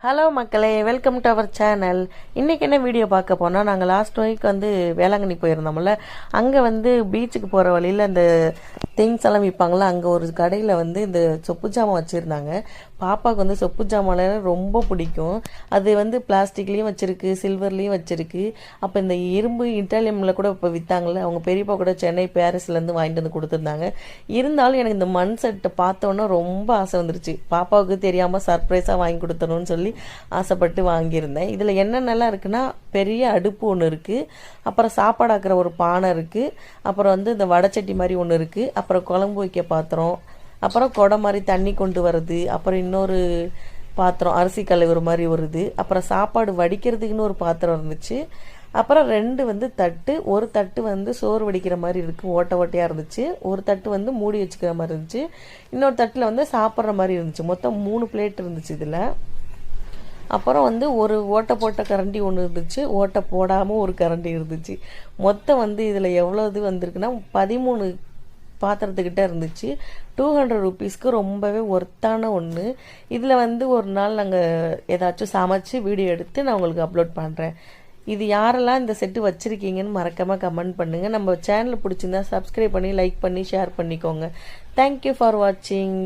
Hello மக்களே, welcome to our channel. இன்றைக்கி என்ன வீடியோ பார்க்க போனால், நாங்கள் லாஸ்ட் வீக் வந்து வேளாங்கண்ணி போயிருந்தோம்ல. அங்கே வந்து பீச்சுக்கு போகிற வழியில் அந்த திங்ஸ் எல்லாம் விற்பாங்களா, அங்கே ஒரு கடையில் வந்து இந்த சொப்பு ஜாமான் வச்சுருந்தாங்க. பாப்பாவுக்கு வந்து சொப்பு ஜாமான் ரொம்ப பிடிக்கும். அது வந்து பிளாஸ்டிக்லேயும் வச்சுருக்கு, சில்வர்லேயும் வச்சுருக்கு. அப்போ இந்த இரும்பு இட்டாலியமில் கூட இப்போ விற்றாங்களே, அவங்க பெரியப்பா கூட சென்னை பாரிஸ்லேருந்து வாங்கிட்டு வந்து கொடுத்துருந்தாங்க. இருந்தாலும் எனக்கு இந்த மண் செட்டை பார்த்தோன்னே ரொம்ப ஆசை வந்துருச்சு. பாப்பாவுக்கு தெரியாமல் சர்ப்ரைஸாக வாங்கி கொடுத்தணும்னு சொல்லி ஆசைப்பட்டு வாங்கியிருந்தேன். இதில் என்னென்னலாம் இருக்குன்னா, பெரிய அடுப்பு ஒன்று இருக்குது, அப்புறம் சாப்பாடு ஆக்கிற ஒரு பானை இருக்குது, அப்புறம் வந்து இந்த வடைச்சட்டி மாதிரி ஒன்று இருக்குது, அப்புறம் குழம்பு வைக்க பாத்திரம், அப்புறம் குடம் மாதிரி தண்ணி கொண்டு வர்றது, அப்புறம் இன்னொரு பாத்திரம் அரிசி கழுவுற மாதிரி வருது, அப்புறம் சாப்பாடு வடிக்கிறதுக்குன்னு ஒரு பாத்திரம் இருந்துச்சு, அப்புறம் 2 வந்து தட்டு, ஒரு தட்டு வந்து சோறு வடிக்கிற மாதிரி இருக்குது, ஓட்டை ஓட்டையாக இருந்துச்சு, ஒரு தட்டு வந்து மூடி வச்சுக்கிற மாதிரி இருந்துச்சு, இன்னொரு தட்டில் வந்து சாப்பிட்ற மாதிரி இருந்துச்சு. மொத்தம் 3 பிளேட் இருந்துச்சு இதில். அப்புறம் வந்து ஒரு ஓட்டை போட்ட கரண்டி ஒன்று இருந்துச்சு, ஓட்டை போடாமல் ஒரு கரண்டி இருந்துச்சு. மொத்தம் வந்து இதில் எவ்வளோ இது வந்திருக்குன்னா 13 பாத்திரத்துக்கிட்ட இருந்துச்சு. 200 ருபீஸ்க்கு ரொம்பவே ஒர்த்தான ஒன்று. இதில் வந்து ஒரு நாள் நாங்கள் ஏதாச்சும் சமைச்சு வீடியோ எடுத்து நான் உங்களுக்கு அப்லோட் பண்ணுறேன். இது யாரெல்லாம் இந்த செட்டு வச்சுருக்கீங்கன்னு மறக்காமல் கமெண்ட் பண்ணுங்கள். நம்ம சேனல் பிடிச்சிருந்தா சப்ஸ்கிரைப் பண்ணி லைக் பண்ணி ஷேர் பண்ணிக்கோங்க. தேங்க்யூ ஃபார் வாட்சிங்.